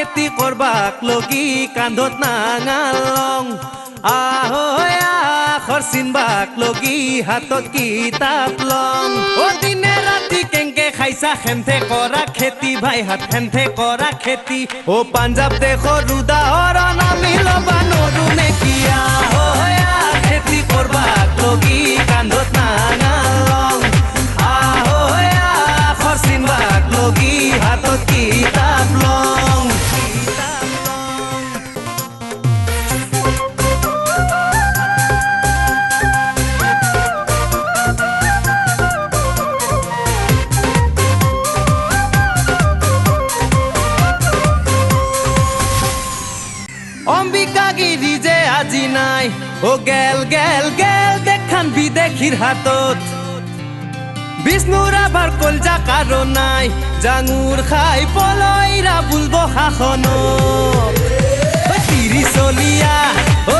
খেতি কৰবাক লগি কান্ধত নাঙালং আহৈ আখৰ চিনবাক লগি হাতত কিতাপ লং ও দিনে ৰাতি কেংকে খাইছা খেমথে কৰা খেতি ভাই হাত খেমথে কৰা খেতি ও পাঞ্জাব দেশৰ উদাহৰণ আমি ল'বা নৰো নেকি আহৈ খেতি কৰবাক লগি কান্ধত নাঙালং আহৈ আখৰ চিনবাক লগি হাতত কিতাপ লং অম্বিকাগিরি যে আজি নাই ও গেল গেল গেল দেখান বিদেশির হাতত বিষ্ণুর আবার কলজা কারো নাই জাঙুর খাই পলইরা বুলব শাসন তিরি চলিয়া ও